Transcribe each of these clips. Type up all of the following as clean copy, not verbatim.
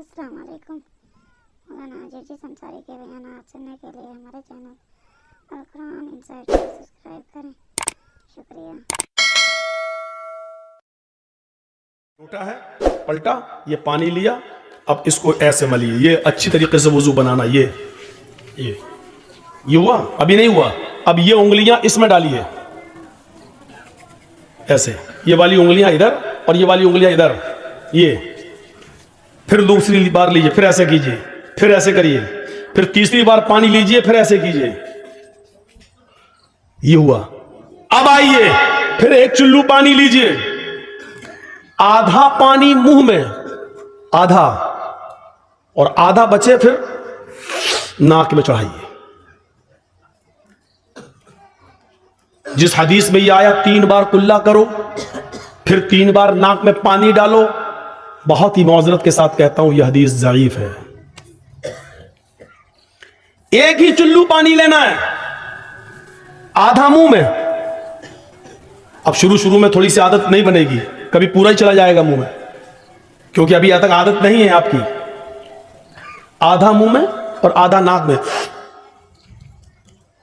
अस्सलाम वालेकुम। मौलाना अजय जी संसारी के बयान सुनने के लिए हमारे चैनल अल कुरान इनसाइट को सब्सक्राइब करें। शुक्रिया। लोटा है, पलटा, ये पानी लिया, अब इसको ऐसे मलिए, ये अच्छी तरीके से वुजू बनाना। ये हुआ, अभी नहीं हुआ। अब ये उंगलियां इसमें डालिए ऐसे, ये वाली उंगलियां इधर और ये वाली उंगलियां इधर। ये फिर दूसरी बार लीजिए, फिर ऐसे कीजिए, फिर ऐसे करिए, फिर तीसरी बार पानी लीजिए, फिर ऐसे कीजिए। ये हुआ। अब आइए, फिर एक चुल्लू पानी लीजिए, आधा पानी मुंह में, आधा, और आधा बचे फिर नाक में चढ़ाइए। जिस हदीस में यह आया 3 बार कुल्ला करो, फिर 3 बार नाक में पानी डालो, बहुत ही मौजरत के साथ कहता हूं यह हदीस ज़ईफ है। एक ही चुल्लू पानी लेना है, आधा मुंह में। अब शुरू में थोड़ी सी आदत नहीं बनेगी, कभी पूरा ही चला जाएगा मुंह में, क्योंकि अभी तक आदत नहीं है आपकी। आधा मुंह में और आधा नाक में।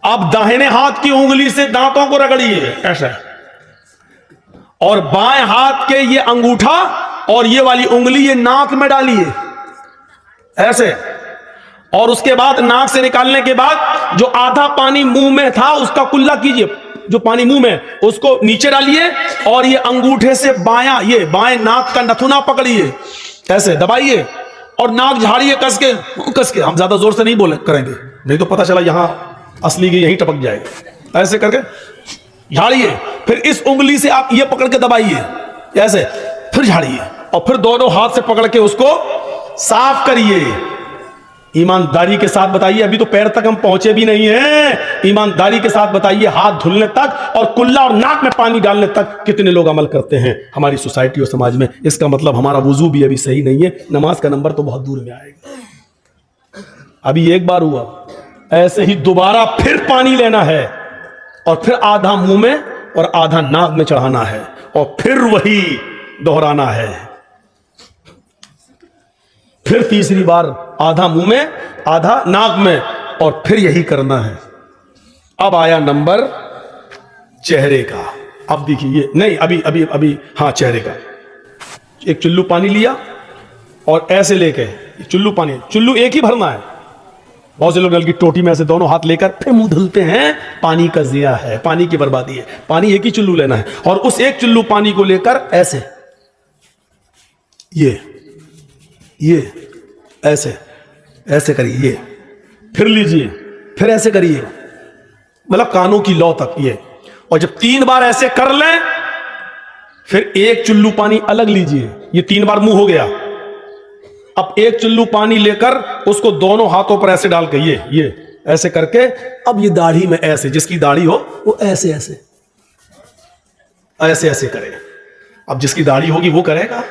अब दाहिने हाथ की उंगली से दांतों को रगड़िए ऐसा, और बाएं हाथ के ये अंगूठा और ये वाली उंगली ये नाक में डालिए ऐसे, और उसके बाद नाक से निकालने के बाद जो आधा पानी मुंह में था उसका कुल्ला कीजिए, जो पानी मुंह में उसको नीचे डालिए, और ये अंगूठे से बायां, ये बाएं नाक का नथुना पकड़िए ऐसे, दबाइए और नाक झाड़िए कस के। हम ज्यादा जोर से नहीं बोले करेंगे, नहीं तो पता चला यहां असली की यहीं टपक जाएगा। ऐसे करके झाड़िए, फिर इस उंगली से आप ये पकड़ के दबाइए ऐसे, फिर झाड़िए, और फिर दोनों हाथ से पकड़ के उसको साफ करिए। ईमानदारी के साथ बताइए, अभी तो पैर तक हम पहुंचे भी नहीं हैं। ईमानदारी के साथ बताइए, हाथ धुलने तक और कुल्ला और नाक में पानी डालने तक कितने लोग अमल करते हैं हमारी सोसाइटी और समाज में। इसका मतलब हमारा वुजू भी अभी सही नहीं है, नमाज का नंबर तो बहुत दूर में आएगा। अभी एक बार हुआ, ऐसे ही दोबारा फिर पानी लेना है, और फिर आधा मुंह में और आधा नाक में चढ़ाना है, और फिर वही दोहराना है। फिर तीसरी बार आधा मुंह में आधा नाक में, और फिर यही करना है। अब आया नंबर चेहरे का। अब देखिए, नहीं अभी हाँ, चेहरे का। एक चुल्लू पानी लिया और ऐसे लेके, चुल्लू एक ही भरना है। बहुत से लोग नल की टोटी में ऐसे दोनों हाथ लेकर फिर मुंह धुलते हैं, पानी का जिया है, पानी की बर्बादी है। पानी एक ही चुल्लू लेना है, और उस एक चुल्लू पानी को लेकर ऐसे, ये ऐसे करिए, फिर लीजिए, फिर ऐसे करिए, मतलब कानों की लौ तक ये। और जब 3 बार ऐसे कर लें, फिर एक चुल्लू पानी अलग लीजिए। ये 3 बार मुंह हो गया। अब एक चुल्लू पानी लेकर उसको दोनों हाथों पर ऐसे डाल के, ये ऐसे करके, अब ये दाढ़ी में ऐसे, जिसकी दाढ़ी हो वो ऐसे करे। अब जिसकी दाढ़ी होगी वो करेगा।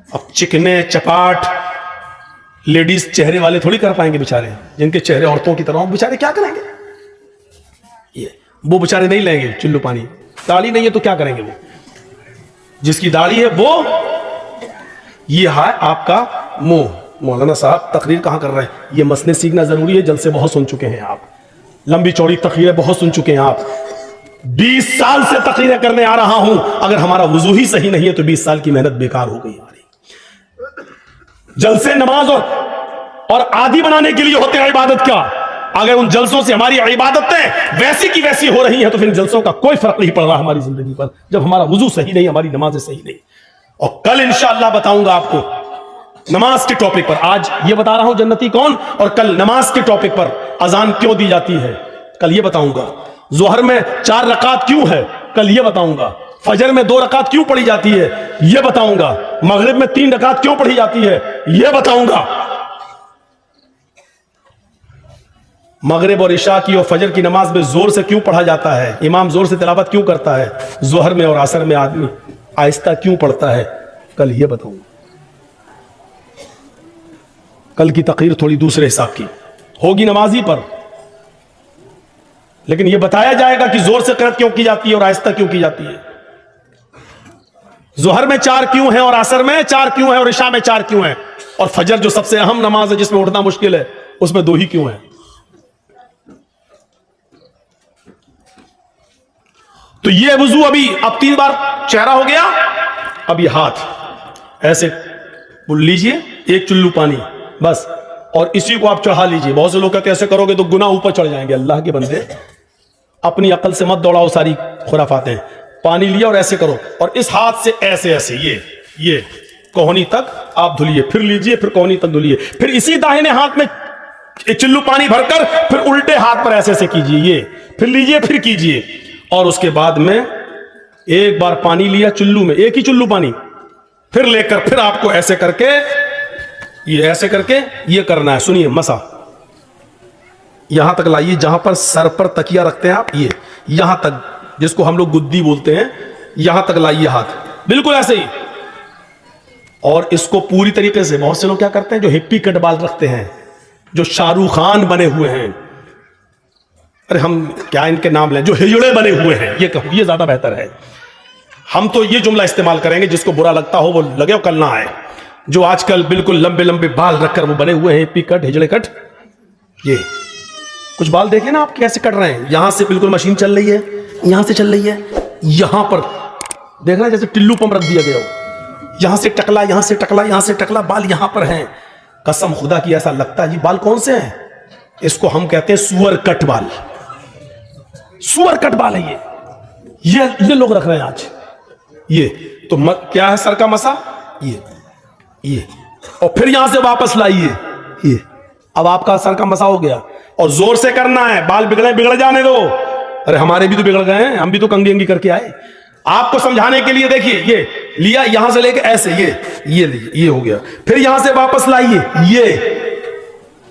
अब चिकने चपाट लेडीज चेहरे वाले थोड़ी कर पाएंगे बेचारे, जिनके चेहरे औरतों की तरह, बेचारे क्या करेंगे? वो बेचारे नहीं लेंगे चुल्लू पानी। दाढ़ी नहीं है तो क्या करेंगे वो? जिसकी दाढ़ी है वो, ये है आपका मुंह। मौलाना साहब तकरीर कहां कर रहे हैं? ये मसले सीखना जरूरी है। जलसे बहुत सुन चुके हैं आप, लंबी चौड़ी तकरीरें बहुत सुन चुके हैं आप। 20 साल से तकरीरें करने आ रहा हूं। अगर हमारा वुजू ही सही नहीं है तो 20 साल की मेहनत बेकार हो गई हमारी। जलसे नमाज और आदि बनाने के लिए होते हैं इबादत का। अगर उन जलसों से हमारी इबादतें वैसी की वैसी हो रही हैं तो फिर जलसों का कोई फर्क नहीं पड़ रहा हमारी जिंदगी पर, जब हमारा वुजू सही नहीं, हमारी नमाजें सही नहीं। और कल इंशाअल्लाह बताऊंगा आपको नमाज के टॉपिक पर। आज ये बता रहा हूं जन्नती कौन, और कल नमाज के टॉपिक पर अजान क्यों दी जाती है, कल ये बताऊंगा। जोहर में 4 रकात क्यों है, कल ये बताऊंगा। फजर में 2 रकात क्यों पढ़ी जाती है, ये बताऊंगा। मगरिब में 3 रकात क्यों पढ़ी जाती है, ये बताऊंगा। मगरिब और इशा की और फजर की नमाज में जोर से क्यों पढ़ा जाता है, इमाम जोर से तिलावत क्यों करता है, जोहर में और असर में आदमी आहिस्ता क्यों पढ़ता है, कल ये बताऊंगा। कल की तकरीर थोड़ी दूसरे हिसाब की होगी नमाजी पर, लेकिन यह बताया जाएगा कि जोर से क़िरात क्यों की जाती है और आहिस्ता क्यों की जाती है। जोहर में 4 क्यों है और असर में 4 क्यों है और इशा में 4 क्यों है। और फजर जो सबसे अहम नमाज है जिसमें उठना मुश्किल है, उसमें 2 ही क्यों है? तो ये वुजू अभी, अब 3 बार चेहरा हो गया, अब ये हाथ ऐसे लीजिए, 1 चुल्लू पानी बस, और इसी को आप चढ़ा लीजिए। बहुत से लोग कहते हैं ऐसे करोगे तो गुनाह ऊपर चढ़ जाएंगे। अल्लाह के बंदे, अपनी अकल से मत दौड़ाओ सारी खुराफातें। पानी लिया और ऐसे करो, और इस हाथ से ऐसे ऐसे ये कोहनी तक आप धुलिए, फिर लीजिए, फिर कोहनी तक धुलिए, फिर इसी दाहिने हाथ में 1 चुल्लू पानी भरकर फिर उल्टे हाथ पर ऐसे ऐसे कीजिए, ये फिर लीजिए, फिर कीजिए। और उसके बाद में एक बार पानी लिया चुल्लू में, 1 ही चुल्लू पानी, फिर लेकर फिर आपको ऐसे करके, ये ऐसे करके ये करना है। सुनिए, मसा यहां तक लाइए, जहां पर सर पर तकिया रखते हैं आप, ये यहां तक, जिसको हम लोग गुद्दी बोलते हैं, यहां तक लाइए हाथ, बिल्कुल ऐसे ही। और इसको पूरी तरीके से, बहुत से लोग क्या करते हैं जो हिप्पी कट बाल रखते हैं, जो शाहरुख खान बने हुए हैं, अरे हम क्या इनके नाम लें, जो हिजड़े बने हुए हैं, ये कहूं, ये ज्यादा बेहतर है। हम तो ये जुमला इस्तेमाल करेंगे, जिसको बुरा लगता हो वो लगे कल ना आए। जो आजकल बिल्कुल लंबे लंबे बाल रखकर वो बने हुए हैं, हिप्पी कट, हिजड़े कट, ये कुछ बाल देखें ना आप कैसे कट रहे हैं। यहां से बिल्कुल मशीन चल रही है, यहां से चल रही है, यहां पर देखना जैसे टिल्लू पंप रख दिया गया हो, यहां से टकला, यहां से टकला, यहां से टकला, बाल यहां पर हैं। कसम खुदा की ऐसा लगता है, ये बाल कौन से हैं? इसको हम कहते हैं सुअर कट बाल, सुअर कट बाल है ये लोग रख रहे हैं आज। ये तो क्या है सर का मसा, ये और फिर यहां से वापस लाइए, ये अब आपका सर का मसा हो गया। और जोर से करना है, बाल बिगड़ जाने दो। अरे हमारे भी तो बिगड़ गए हैं, हम भी तो कंगी अंगी करके आए। आपको समझाने के लिए देखिए, ये लिया यहां से लेके ऐसे, ये हो गया, फिर यहां से वापस लाइए, ये।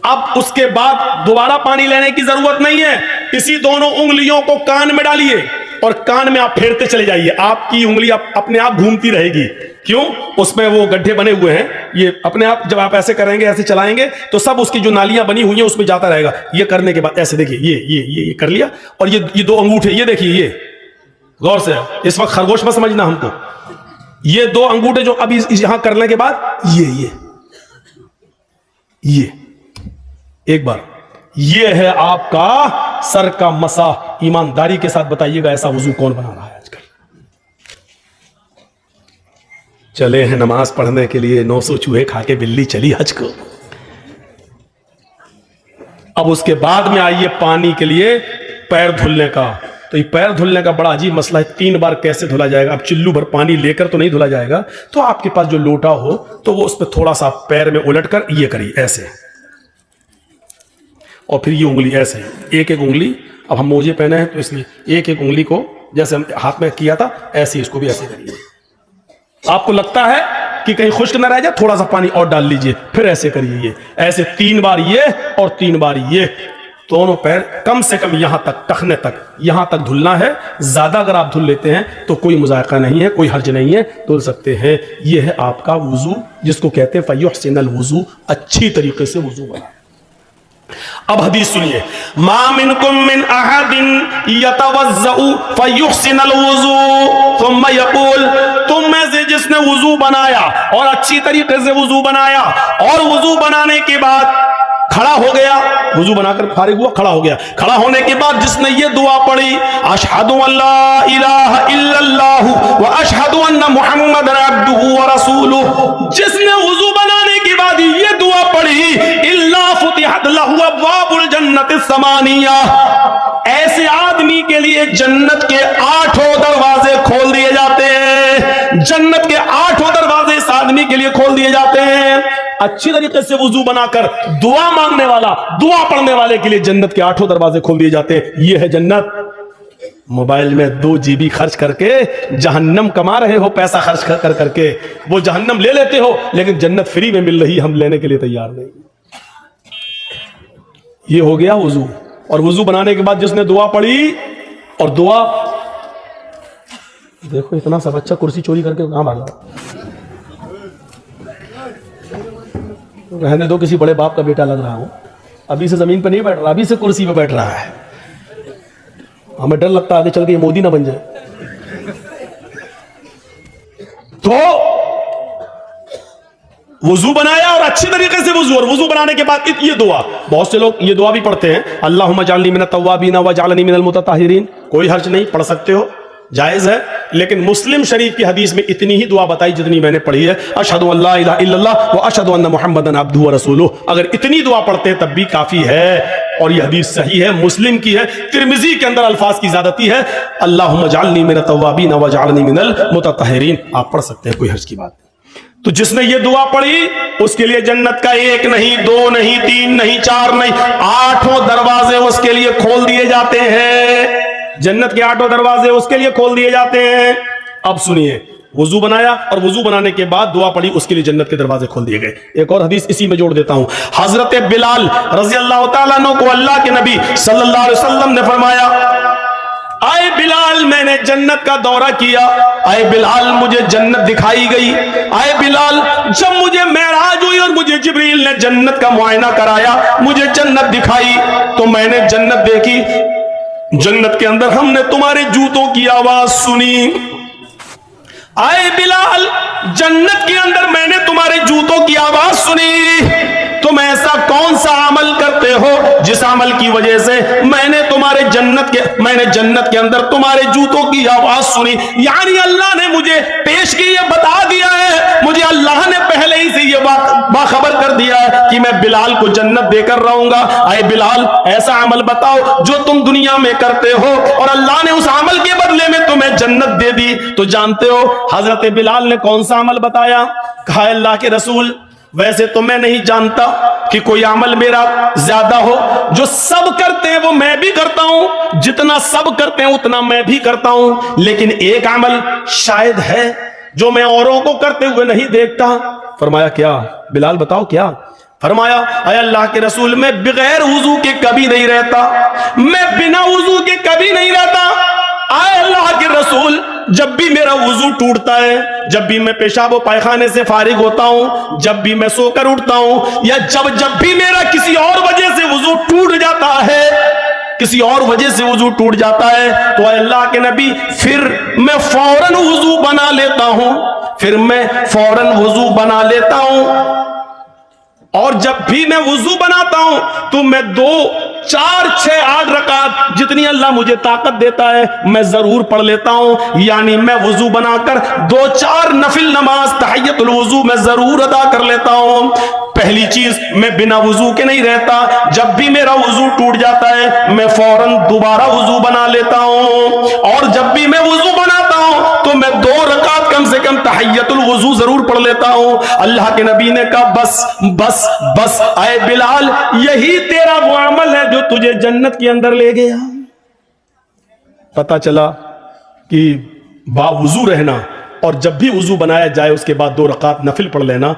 अब उसके बाद दोबारा पानी लेने की जरूरत नहीं है, इसी दोनों उंगलियों को कान में डालिए और कान में आप फेरते चले जाइए। आपकी उंगली अपने आप घूमती रहेगी। क्यों? उसमें वो गड्ढे बने हुए हैं, ये अपने आप जब आप ऐसे करेंगे, ऐसे चलाएंगे, तो सब उसकी जो नालियां बनी हुई हैं उसमें जाता रहेगा। ये करने के बाद ऐसे देखिए, ये कर लिया, और ये 2 अंगूठे, ये देखिए, ये गौर से, इस वक्त खरगोश में समझना हमको, ये 2 अंगूठे जो अभी यहां करने के बाद, ये एक बार, ये है आपका सर का मसा। ईमानदारी के साथ बताइएगा, ऐसा वुजू कौन बना रहा है आजकल? चले हैं नमाज पढ़ने के लिए, 900 चूहे खा के बिल्ली चली हज को। अब उसके बाद में आइए पानी के लिए पैर धुलने का। तो ये पैर धुलने का बड़ा अजीब मसला है, 3 बार कैसे धुला जाएगा? अब चिल्लू भर पानी लेकर तो नहीं धुला जाएगा, तो आपके पास जो लोटा हो तो वो उस पर थोड़ा सा पैर में उलट कर ये करिए ऐसे, और फिर ये उंगली ऐसे, एक उंगली, अब हम मोजे पहने हैं तो इसलिए एक उंगली को जैसे हम हाथ में किया था ऐसे, इसको भी ऐसे करिए। आपको लगता है कि कहीं खुश्क न रह जाए, थोड़ा सा पानी और डाल लीजिए, फिर ऐसे करिए, ये ऐसे 3 बार ये और 3 बार ये। दोनों पैर कम से कम यहां तक, टखने तक, यहां तक धुलना है। ज्यादा अगर आप धुल लेते हैं तो कोई मुजायका नहीं है, कोई हर्ज नहीं है, धुल सकते हैं। यह है आपका वुजू, जिसको कहते हैं फयुहसिनुल वुजू, अच्छी तरीके से वुजू बना। अब हदीस सुनिए, मा मिनकुम मिन अहदिन यतवज़्ज़उ फयुहसिनुल वुजू थुम्मा यक़ूल, तुम में से जिसने वुजू बनाया और अच्छी तरीके से वुजू बनाया, और वुजू बनाने के बाद खड़ा हो गया, वुजू बनाकर फारिग हुआ, खड़ा हो गया, खड़ा होने के बाद जिसने ये दुआ पढ़ी, अशहदु अल्ला इलाहा इल्लल्लाहु व अशहदु अन्ना मुहम्मदन अब्दुहु व रसूलुहु, जिसने वुजू बनाने के बाद ये दुआ पढ़ी, इल्ला फुतिहत लहु अब्वाबुल जन्नति समानिया, ऐसे आदमी के लिए जन्नत के 8 दरवाजे खोल दिए जाते हैं। जन्नत के 8 दरवाजे इस आदमी के लिए खोल दिए जाते हैं। अच्छी तरीके से वुजू बनाकर दुआ मांगने वाला, दुआ पढ़ने वाले के लिए जन्नत के 8 दरवाजे खोल दिए जाते हैं। यह है जन्नत। मोबाइल में 2 GB खर्च करके जहन्नम कमा रहे हो, पैसा खर्च कर करके वो जहन्नम ले लेते हो, लेकिन जन्नत फ्री में मिल रही, हम लेने के लिए तैयार नहीं। ये हो गया वुजू। और वुजू बनाने के बाद जिसने दुआ पढ़ी, और दुआ देखो, इतना सब अच्छा कुर्सी चोरी करके कहां भागा? रहने दो, किसी बड़े बाप का बेटा लग रहा हूं, अभी से जमीन पर नहीं बैठ रहा, अभी से कुर्सी पे बैठ रहा है। हमें डर लगता है आगे चल के ये मोदी ना बन जाए। तो वजू बनाया और अच्छी तरीके से वजू, और वजू बनाने के बाद ये दुआ, बहुत से लोग ये दुआ भी पढ़ते हैं, अल्लाहुम्मा जालनी मिनत तव्वाबीन व जालनी मिनल मुतताहिरीन। कोई हर्ज नहीं, पढ़ सकते हो, जायज है। लेकिन मुस्लिम शरीफ की हदीस में इतनी ही दुआ बताई जितनी मैंने पढ़ी है, अशहदु अल्ला इलाहा इल्लल्लाह व अशहदु अन्ना मुहम्मदन अब्दुहु व रसूलुहु। अगर इतनी दुआ पढ़ते हैं तब भी काफी है, और यह हदीस सही है, मुस्लिम की है। तिरमिजी के अंदर अल्फाज की ज्यादती है, अल्लाहुम्मा जालनी मिनत तव्वाबीन व जालनी मिनल मुतताहिरीन। आप पढ़ सकते हैं, कोई हर्ज की बात नहीं। तो जिसने ये दुआ पढ़ी उसके लिए जन्नत का 1 नहीं, 2 नहीं, 3 नहीं, 4 नहीं, 8 दरवाजे उसके लिए खोल दिए जाते हैं। जन्नत के 8 दरवाजे उसके लिए खोल दिए जाते हैं। अब सुनिए, वजू बनाया और वजू बनाने के बाद दुआ पढ़ी, उसके लिए जन्नत के दरवाजे खोल दिए गए। एक और हदीस इसी में जोड़ देता हूं। हजरत बिलाल रजी अल्लाह तआला अन्हु को अल्लाह के नबी सल्लल्लाहु अलैहि वसल्लम ने फरमाया, आए बिलाल मैंने जन्नत का दौरा किया, आए बिलाल मुझे जन्नत दिखाई गई, आए बिलाल जब मुझे मेराज हुई और मुझे जिब्रील ने जन्नत का मुआयना कराया, मुझे जन्नत दिखाई, तो मैंने जन्नत देखी। जन्नत के अंदर हमने तुम्हारे जूतों की आवाज सुनी। आए बिलाल जन्नत के अंदर मैंने तुम्हारे जूतों की आवाज सुनी। तुम ऐसा कौन सा अमल करते हो जिस अमल की वजह से मैंने जन्नत के अंदर तुम्हारे जूतों की आवाज सुनी। यानी अल्लाह ने मुझे पेश की, ये बता दिया है, मुझे अल्लाह ने पहले ही से ये बाखबर कर दिया है कि मैं बिलाल को जन्नत देकर रहूंगा। आए बिलाल ऐसा अमल बताओ जो तुम दुनिया में करते हो और अल्लाह ने उस अमल के बदले में तुम्हें जन्नत दे दी। तो जानते हो हजरत बिलाल ने कौन सा अमल बताया? कहा अल्लाह के रसूल वैसे तो मैं नहीं जानता कि कोई अमल मेरा ज्यादा हो, जो सब करते हैं वो मैं भी करता हूं, जितना सब करते हैं उतना मैं भी करता हूं, लेकिन एक अमल शायद है जो मैं औरों को करते हुए नहीं देखता। फरमाया क्या? बिलाल बताओ क्या? फरमाया अय अल्लाह के रसूल मैं बगैर वुजू के कभी नहीं रहता, मैं बिना वुजू के कभी नहीं रहता। आए अल्लाह के रसूल जब भी मेरा वुजू टूटता है, जब भी मैं पेशाब और पायखाने से फारिग होता हूं, जब भी मैं सोकर उठता हूं, या जब भी मेरा किसी और वजह से वुजू टूट जाता है, किसी और वजह से वुजू टूट जाता है, तो अल्लाह के नबी फिर मैं फौरन वुजू बना लेता हूं, फिर मैं फौरन वुजू बना लेता हूं। और जब भी मैं वुजू बनाता हूं तो मैं 2, 4, 6, 8 रकात जितनी अल्लाह मुझे ताकत देता है मैं जरूर पढ़ लेता हूं। यानी मैं वुजू बनाकर 2-4 नफिल नमाज तहियतुल वुजू में जरूर अदा कर लेता हूं। पहली चीज मैं बिना वुजू के नहीं रहता, जब भी मेरा वुजू टूट जाता है मैं फौरन दोबारा वुजू बना लेता हूं, और जब भी मैं वुजू बनाता हूं तो मैं 2 रकात कम से कम तहियतुल वुजू जरूर पढ़ लेता हूं। अल्लाह के नबी ने कहा बस बस बस आए बिलाल यही तेरा वो अमल है जो तुझे जन्नत के अंदर ले गया। पता चला कि बावुजू रहना और जब भी वुजू बनाया जाए उसके बाद 2 रकात नफिल पढ़ लेना